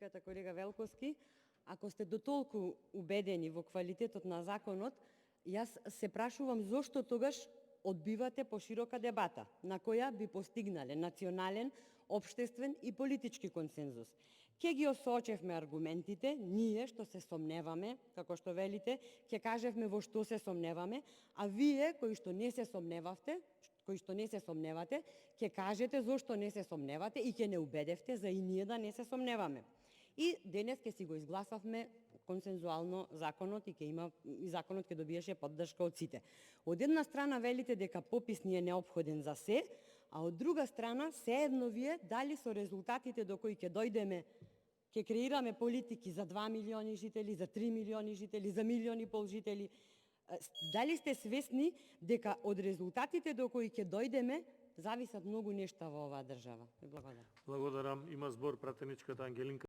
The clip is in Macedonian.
приликата, колега Велковски. Ако сте дотолку убедени во квалитетот на законот, јас се прашувам зошто тогаш одбивате поширока дебата, на која би постигнале национален, општествен и политички консензус. Ке ги осочевме аргументите, ние што се сомневаме, како што велите, ќе кажевме во што се сомневаме, а вие кои што не се сомневавте, ќе кажете зошто не се сомневате и ќе не убедевте за и ние да не се сомневаме. И денес ќе си го изгласавме консензуално законот и законот ќе добиеше поддршка од сите. Од една страна велите дека попис ни е неопходен за се, а од друга страна сеедно вие дали со резултатите до кои ќе дојдеме ќе креираме политики за 2 милиони жители, за 3 милиони жители, за 1,5 милиони жители. Дали сте свесни дека од резултатите до кои ќе дојдеме зависат многу нешта во оваа држава? Благодарам. Благодарам. Има збор пратеничката Ангелинка